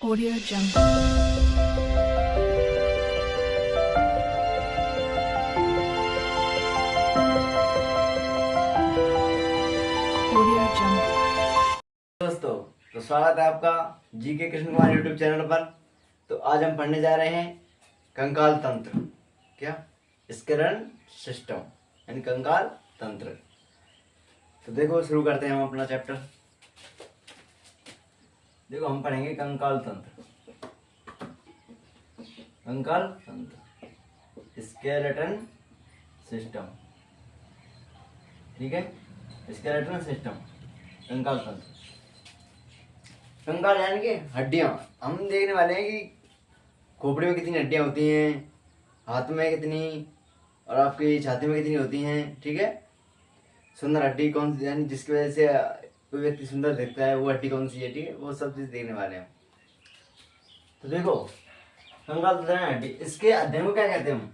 Audio Jungle. Audio Jungle. दोस्तों, तो स्वागत है आपका GK Krishna Kumar YouTube channel पर। तो आज हम पढ़ने जा रहे हैं कंकाल तंत्र, क्या स्केलेटन सिस्टम यानी कंकाल तंत्र। तो देखो शुरू करते हैं हम अपना चैप्टर। देखो हम पढ़ेंगे कंकाल तंत्र, कंकाल तंत्र स्केलेटन सिस्टम, ठीक है। स्केलेटन सिस्टम कंकाल तंत्र। कंकाल यानी कि हड्डियां। हम देखने वाले हैं कि खोपड़ी में कितनी हड्डियां होती हैं, हाथ में कितनी और आपकी छाती में कितनी होती हैं, ठीक है। सुंदर हड्डी कौन सी, यानी जिसकी वजह से कोई व्यक्ति सुंदर दिखता है, वो हड्डी कौन सी है, ठीक है। वो सब चीज देखने वाले हैं। तो देखो कंकाल तंत्र है हड्डी, इसके अध्ययन को क्या कहते हैं हम?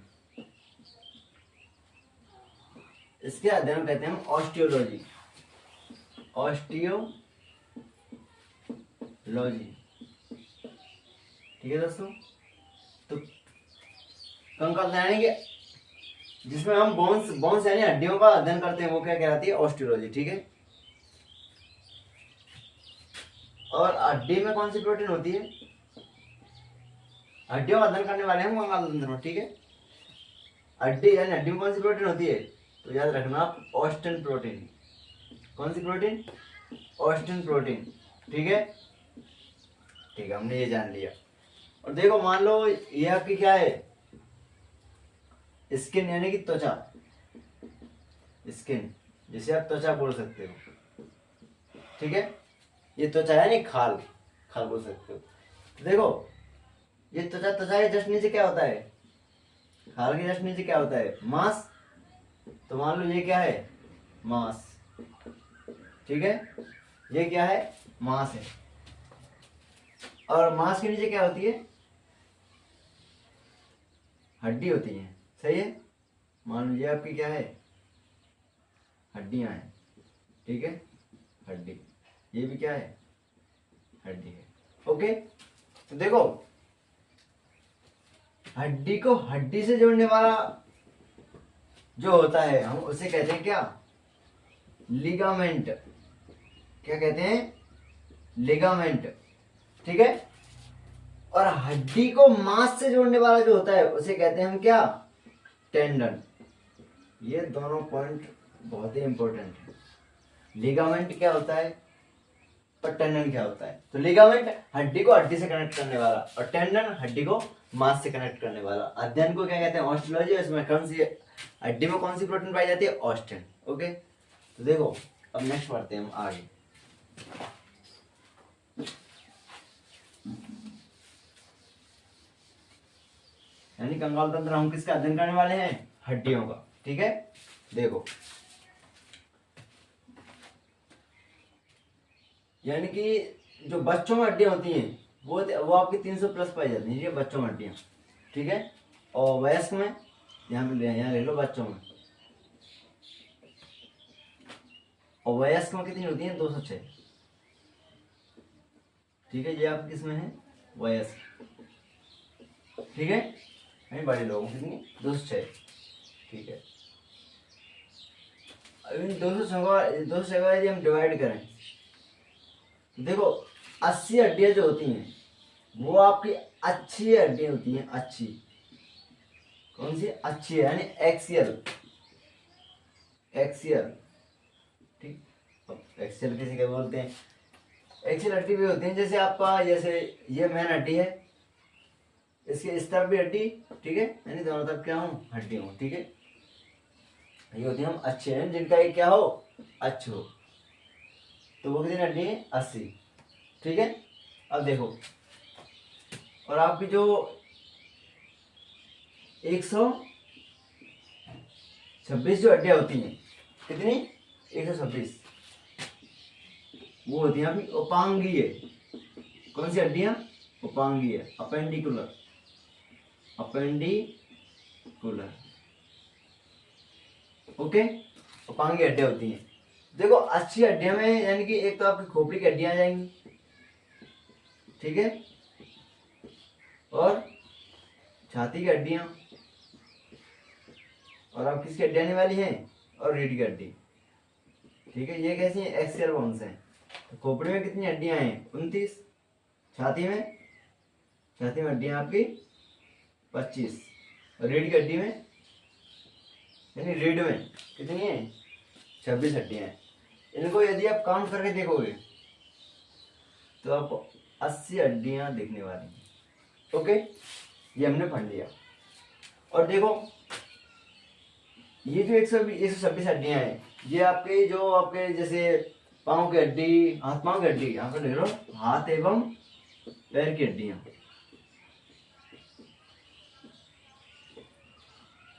इसके अध्ययन को कहते हैं हम ऑस्टियोलॉजी, ऑस्टियोलॉजी, ठीक है दोस्तों। तो कंकाल यानी कि जिसमें हम बोन्स यानी हड्डियों का अध्ययन करते हैं, वो क्या कहलाती है? ऑस्टियोलॉजी, ठीक है। और हड्डी में कौन सी प्रोटीन होती है? हड्डियों का अध्ययन करने वाले हैं कंकाल तंत्र में, ठीक है। हड्डी यानी हड्डी में कौन सी प्रोटीन होती है? तो याद रखना आप, ऑस्टिन प्रोटीन। कौन सी प्रोटीन? ऑस्टिन प्रोटीन, ठीक है। ठीक है, हमने ये जान लिया। और देखो मान लो ये आपकी क्या है? स्किन यानी कि त्वचा, स्किन जिसे आप त्वचा बोल सकते हो, ठीक है। ये त्वचा यानी खाल, खाल बोल सकते हो। तो देखो ये त्वचा, त्वचा के जस्ट नीचे क्या होता है? खाल के जस्ट नीचे क्या होता है? मांस। तो मान लो ये क्या है? मांस, ठीक है। ये क्या है? मांस है। और मांस के नीचे क्या होती है? हड्डी होती है, सही है। मान लीजिए आपकी क्या है? हड्डियां हैं, ठीक है। हड्डी, ये भी क्या है? हड्डी है, ओके। तो देखो हड्डी को हड्डी से जोड़ने वाला जो होता है, हम उसे कहते हैं क्या? लिगामेंट। क्या कहते हैं? लिगामेंट, ठीक है। और हड्डी को मांस से जोड़ने वाला जो होता है, उसे कहते हैं हम क्या? टेंडन। ये दोनों पॉइंट बहुत ही इंपॉर्टेंट है। लिगामेंट क्या होता है और टेंडन क्या होता है? तो लिगामेंट हड्डी को हड्डी से कनेक्ट करने वाला, और टेंडन हड्डी को मांस से कनेक्ट करने वाला। अध्ययन को क्या कहते हैं? ऑस्टियोलॉजी। इसमें कौन सी हड्डी में कौन सी प्रोटीन पाई जाती है? Austin, okay. तो देखो अब नेक्स्ट पढ़ते हैं हम आगे। यानी कंकाल तंत्र हम किसका अध्ययन करने वाले हैं? हड्डियों का, ठीक है। देखो यानी कि जो बच्चों में हड्डियां होती हैं वो आपकी 300 प्लस पाई जाती हैं, ये बच्चों में हड्डियां, ठीक है। और वयस्क में यहाँ ले लो बच्चों में, और वयस्क में कितनी होती है? 206, ठीक है। ये आप किसमें है? वयस्क, ठीक है। नहीं, बड़े लोगों में कितनी? 206, ठीक है। अब इन 206 यदि हम डिवाइड करें, देखो 80 हड्डियां जो होती हैं वो आपकी अच्छी हड्डियां होती हैं, अच्छी। कौन सी? अच्छी है, यानी एक्सियल, एक्सियल, ठीक। एक्सियल किसी के बोलते हैं? एक्सियल हड्डी भी होती है, जैसे आपका, जैसे ये मेन हड्डी है, इसके इस तरफ भी हड्डी, ठीक है। यानी दोनों तरफ क्या हूँ? हड्डी हूँ, ठीक है। ये होती है हम अच्छे हैं, जिनका एक क्या हो? अच्छे हो। तो वो कितनी हड्डी है? 80, ठीक है। अब देखो, और आपकी जो 126 जो हड्डियां होती हैं, कितनी? 126, वो होती हैं आपकी उपांगीय। कौन सी हड्डियां? उपांगीय, अपेंडिकुलर, अपेंडिकुलर, ओके। उपांगीय हड्डियां होती हैं। देखो अच्छी हड्डियों में यानी कि एक तो आपकी खोपड़ी की हड्डियां आ जाएंगी, ठीक है। और छाती की हड्डियां, और अब किसकी हड्डी आने वाली है, और रीढ़ की हड्डी। ठीक है, ये कैसी है, एक्सियल बोन्स हैं। तो खोपड़ी में कितनी हड्डियां हैं, 29। छाती में, छाती में हड्डियां आपकी 25, और रीढ़ की हड्डी में यानी रीढ़ में कितनी है, 26 हड्डियां हैं। इनको यदि आप काउंट करके देखोगे तो आपको 80 हड्डियां दिखने वाली हैं। ओके, ये हमने पढ़ लिया। और देखो ये जो 126 हड्डियां हैं, ये आपके जो आपके जैसे पाँव की हड्डी, हाथ पाँव की हड्डी, यहाँ पर लिख लो हाथ एवं पैर की हड्डियां,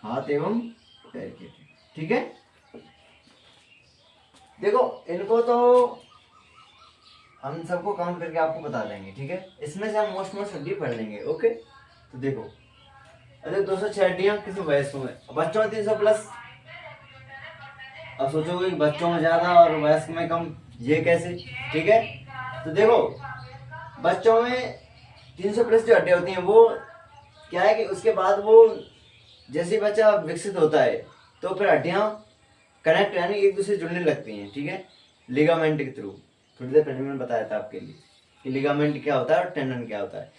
हाथ एवं पैर की हड्डी। ठीक है, देखो इनको तो हम सबको काउंट करके आपको बता देंगे। ठीक है, इसमें से हम मोस्ट हड्डी पढ़ लेंगे। ओके, तो देखो अरे 206 हड्डियां किसी वयस्क में, बच्चों में 300 प्लस। अब सोचोगे कि बच्चों में ज्यादा और वयस्क में कम, ये कैसे। ठीक है, तो देखो बच्चों में 300 प्लस जो हड्डियां होती हैं वो क्या है कि उसके बाद वो जैसे ही बच्चा विकसित होता है तो फिर हड्डियां कनेक्ट यानी एक दूसरे से जुड़ने लगती हैं। ठीक है, लिगामेंट के थ्रू। थोड़ी देर पहले मैंने बताया था आपके लिए कि लिगामेंट क्या होता है और टेंडन क्या होता है।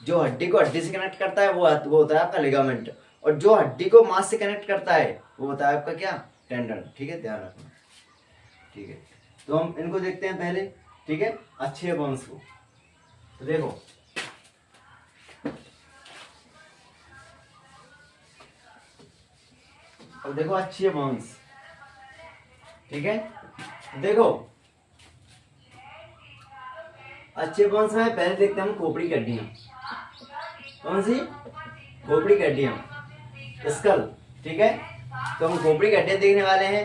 जो हड्डी को हड्डी से कनेक्ट करता है वो होता है आपका लिगामेंट, और जो हड्डी को मांस से कनेक्ट करता है वो होता है आपका क्या, टेंडन। ठीक है, ध्यान रखना। ठीक है, तो हम इनको देखते हैं पहले। ठीक है, अच्छे बोन्स को। तो देखो अब देखो अच्छे बोन्स। ठीक है, देखो अच्छे बोन्स में पहले देखते हैं हम खोपड़ी की हड्डियां। कौन सी, खोपड़ी की हड्डियां, स्कल। ठीक है, तो हम खोपड़ी की हड्डियां देखने वाले हैं।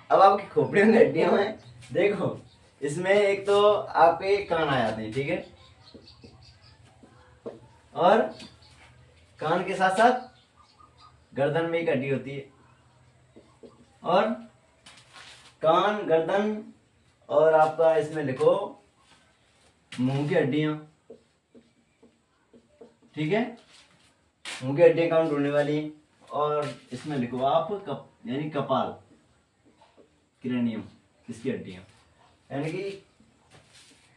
अब आपकी खोपड़ी में हड्डियां हैं, देखो इसमें एक तो आपके कान आ जाते हैं। ठीक है, और कान के साथ साथ गर्दन में एक हड्डी होती है, और कान, गर्दन, और आपका इसमें लिखो मुंह की हड्डियां। ठीक है, मुंह की हड्डियां काउंट होने वाली हैं, और इसमें लिखो आप यानी कपाल, क्रेनियम, इसकी हड्डियां, यानी कि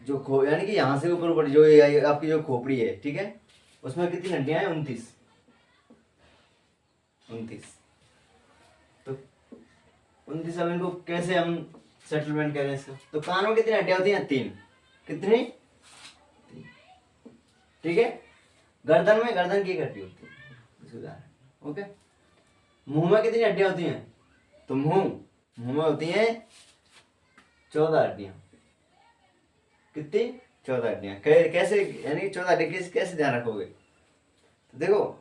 जो यानी कि यहाँ से ऊपर ऊपर जो आपकी जो खोपड़ी है। ठीक है, उसमें कितनी हड्डियां हैं, 29। तो 29, अब इनको कैसे हम सेटलमेंट करें इसका। तो कान में कितनी हड्डियां होती हैं, 3। कितनी, 3। ठीक है, गर्दन में, गर्दन की हड्डी होती है। ओके, मुंह में कितनी हड्डियां होती हैं, तो मुंह में होती हैं 14 हड्डियां। कितनी, 14 हड्डियां। कैसे यानी 14 हड्डियां कैसे ध्यान रखोगे, तो देखो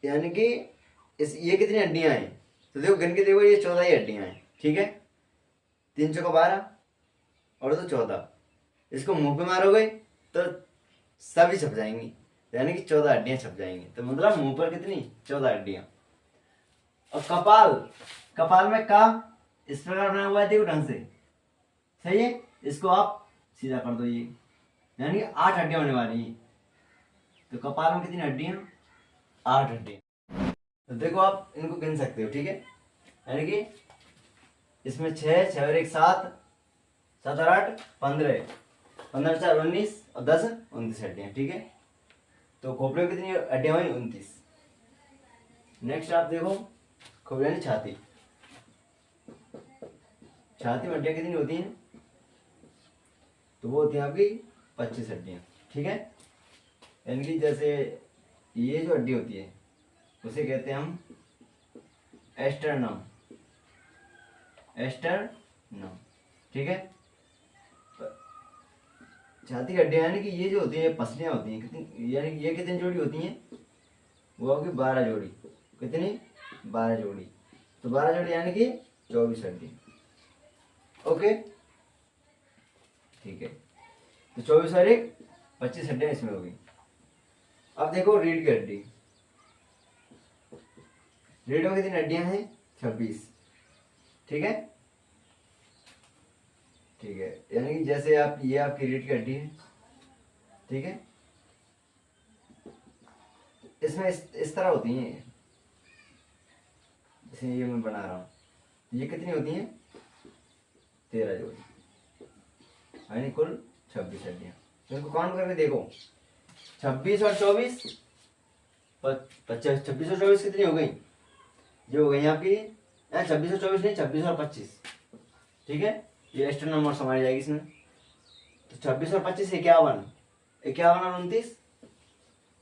यानी कि ये कितनी हड्डियां हैं, तो देखो गिन के देखो, ये 14 ही हड्डियां हैं। ठीक है, 3 चौका 12 और तो 14। इसको मुंह पे मारोगे तो सभी छप जाएंगी, यानी कि 14 हड्डियां छप जाएंगी। तो मतलब मुंह पर कितनी, 14 हड्डियां। और कपाल, कपाल में का इस प्रकार बना हुआ है, देखो ढंग से, सही है। इसको आप सीधा कर दो, ये यानी 8 हड्डियां होने वाली है। तो कपाल में कितनी हड्डियां, 8 हड्डियां। तो देखो आप इनको गिन सकते हो। ठीक है, यानी कि इसमें 6, 6 और 1 7, 7 और 8 15, 15 4 19 और 10 29 हड्डियां। ठीक है, तो खोपड़ी में कितनी हड्डियां हुई, 29। नेक्स्ट आप देखो खोपड़ी यानी छाती। छाती में हड्डियां कितनी होती हैं, तो वो होती हैं आपकी 25 हड्डियां। ठीक है, यानी कि जैसे ये जो हड्डी होती है उसे कहते हैं हम एस्टर्नम, एस्टर्नम। ठीक है, छाती की हड्डियां यानी कि ये जो होती है पसलियां होती हैं, कितनी यानी कि ये कितनी जोड़ी होती हैं, वो होगी 12 जोड़ी। कितनी, 12 जोड़ी। तो 12 जोड़ी यानी कि 24 हड्डी। ओके, ठीक है, तो 24 और 1 25 हड्डियां इसमें होगी। अब देखो रीढ़ की हड्डी, रीढ़ में कितनी हड्डियां हैं, 26। ठीक है, ठीक है, यानी कि जैसे आप ये आपकी रीढ़ की हड्डी है, ठीक है। इसमें इस तरह होती हैं, जैसे ये मैं बना रहा हूँ, ये कितनी होती हैं, 13 जोड़ी, यानी कुल 26 हड्डियाँ। तो इनको काउंट करके देखो, 26 और 24, 26 और 24 कितनी हो गई, ये हो गई आपकी 26 और 24 नहीं, 26 और 25, ठीक है। ये एक्स्ट्रा नंबर समाई जाएगी इसमें। तो 26 और 25 51, 51 और 29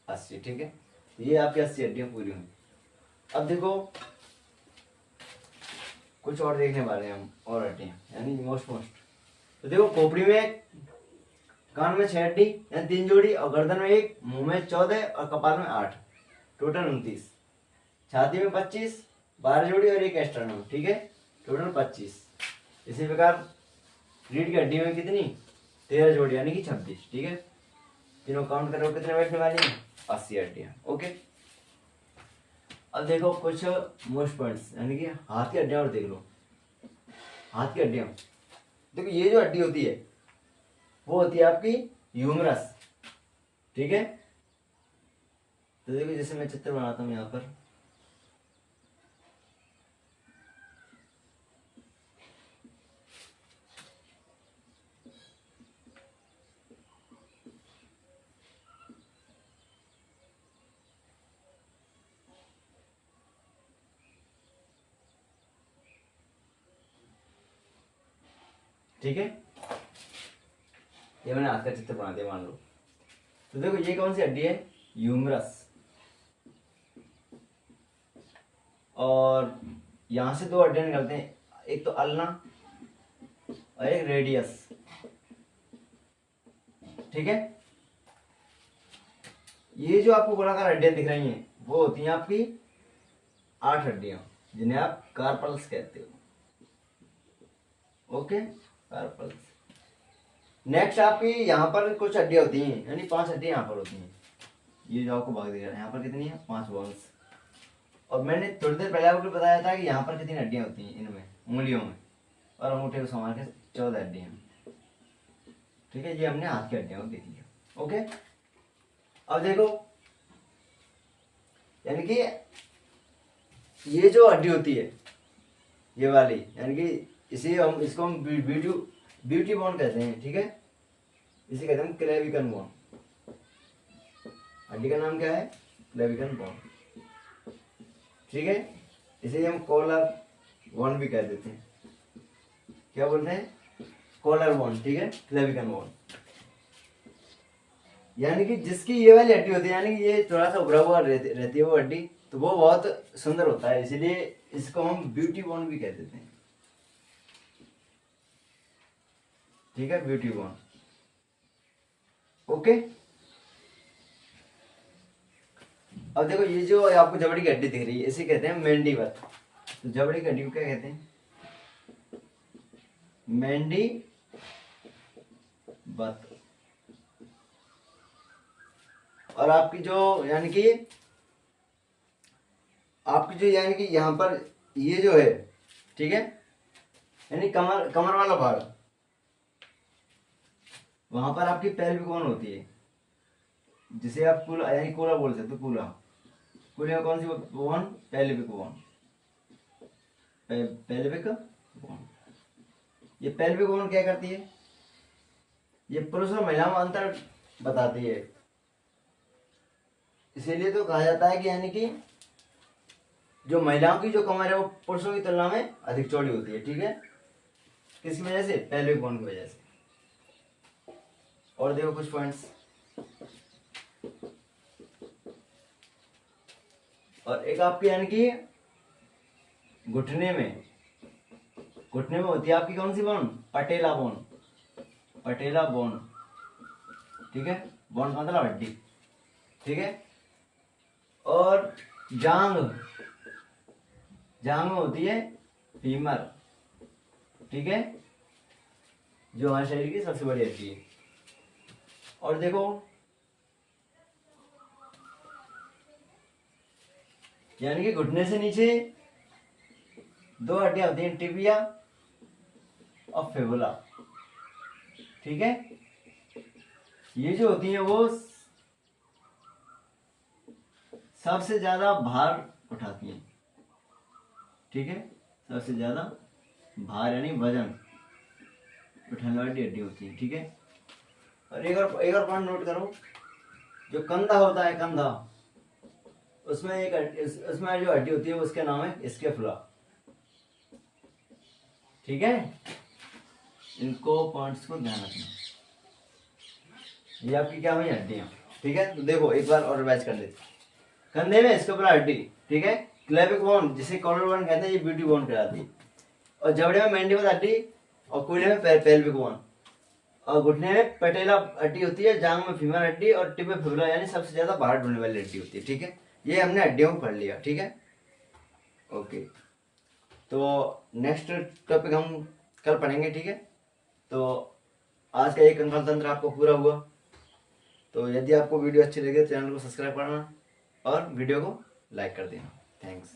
80, ठीक है। ये आपकी 80 हड्डियाँ पूरी हुई। अब देखो कुछ और देखने वाले हैं हम, और हड्डियाँ यानी मोस्ट। तो देखो खोपड़ी में, कान में 6 हड्डी यानी 3 जोड़ी, और गर्दन में 1, मुंह में 14 और कपाल में 8, टोटल 29। छाती में 25, 12 जोड़ी और 1 एस्ट्रनम, ठीक है, टोटल 25। इसी प्रकार रीढ़ की हड्डी में कितनी, 13 जोड़ी यानी कि 26, ठीक है। तीनों काउंट करो कितने बैठने वाली हैं, 80 हड्डियाँ, ओके। अब देखो कुछ मोस्ट पॉइंट्स यानी कि हाथ की हड्डियाँ और देख लो। हाथ की हड्डियाँ देखो, ये जो हड्डी होती है वो होती है आपकी ह्यूमरस, ठीक है। तो देखो जैसे मैं चित्र बनाता हूँ यहाँ पर, ठीक है। ये मैंने हाथ का चित्र बना दिया मान लो। तो देखो ये कौन सी हड्डी है, ह्यूमरस, और यहां से 2 हड्डियां निकलते हैं, एक तो अल्ना और एक रेडियस, ठीक है। ये जो आपको गोलाकार हड्डियां दिख रही हैं वो होती हैं आपकी 8 हड्डियां, जिन्हें आप कार्पल्स कहते हो, ओके, कार्पल्स। नेक्स्ट आपकी यहाँ पर कुछ हड्डियां होती हैं, यानी 5 हड्डियां यहाँ पर होती हैं। ये जो आपको भाग दिख रहा है यहाँ पर कितनी है, 5 बोन्स। और मैंने थोड़ी देर पहले आपको बताया था कि यहाँ पर कितनी हड्डियां होती हैं, इनमें उंगलियों में और अंगूठे को संभाल के 14 हड्डियां, ठीक है। ये हमने हाथ की हड्डियों को देख लिया, ओके। अब देखो यानी कि ये जो हड्डी होती है ये वाली, यानी कि इसको हम ब्यूटी बोन कहते हैं, ठीक है। इसे कहते हैं क्लेविकन बोन। हड्डी का नाम क्या है, क्लेविकन बोन, ठीक है। इसे हम कॉलर बोन भी कह देते हैं, क्या बोलते हैं, कॉलर बोन, ठीक है, क्लेविकन बोन। यानी कि जिसकी ये वाली हड्डी होती है, यानी कि ये थोड़ा सा उभरा हुआ रहती है वो हड्डी, तो वो बहुत सुंदर होता है, इसीलिए इसको हम ब्यूटी बोन भी कह देते हैं, ठीक है, ब्यूटी बोन, ओके। अब देखो ये जो आपको जबड़ी की हड्डी दिख रही है इसे कहते हैं मैंडीबल। तो जबड़ी की हड्डी को क्या कहते हैं, मैंडीबल। और आपकी जो यानी कि यानी कि यहाँ पर ये जो है, ठीक है, यानी कमर वाला भाग, वहां पर आपकी पेल्विक बोन होती है, जिसे आप कूला यानी कूला बोल सकते हो, कूले में कौन सी bone, pelvic bone, pelvic bone. ये पेल्विक बोन क्या करती है, ये पुरुष और महिला में अंतर बताती है, इसीलिए तो कहा जाता है कि यानी कि जो महिलाओं की जो कमर है वो पुरुषों की तुलना में अधिक चौड़ी होती है, ठीक है, किसकी वजह से, पेल्विक बोन की वजह से। और देखो कुछ पॉइंट्स, और एक आपकी यानी कि घुटने में होती है आपकी कौन सी bone, patella bone, patella bone, ठीक है, बोन का मतलब हड्डी, ठीक है। और जांग में होती है फीमर, ठीक है, जो हमारे शरीर की सबसे बड़ी हड्डी है। और देखो यानी कि घुटने से नीचे 2 हड्डियां होती हैं, टिबिया और फेबुला, ठीक है। ये जो होती हैं वो सबसे ज्यादा भार उठाती हैं, ठीक है, सबसे ज्यादा भार यानी वजन उठाने वाली हड्डी होती है, ठीक है। और एक और पॉइंट नोट करो, जो कंधा होता है, कंधा, उसमें उसमें जो हड्डी होती है उसका नाम है स्कैपुला, ठीक है। इनको पॉइंट्स को ध्यान रखना। ये आपकी क्या हुई हड्डियां, ठीक है। तो देखो एक बार और रिवाइज कर लेते। कंधे में स्कैपुला हड्डी, ठीक है। क्लेविक बोन जिसे कॉलर बोन कहते हैं, ये ब्यूटी बोन कहलाती है। और जबड़े में मैंडिबल हड्डी, और कूल्हे में पेल्विक बोन, और घुटने में पटेला हड्डी होती है, जांग में फीमर हड्डी, और टिप में फिबुला यानी सबसे ज्यादा बाहर ढूंढने वाली हड्डी होती है, ठीक है। ये हमने हड्डियों को पढ़ लिया, ठीक है। ओके, तो नेक्स्ट टॉपिक हम कल पढ़ेंगे, ठीक है। तो आज का एक कंकाल तंत्र आपको पूरा हुआ। तो यदि आपको वीडियो अच्छी लगे तो चैनल को सब्सक्राइब करना और वीडियो को लाइक कर देना। थैंक्स।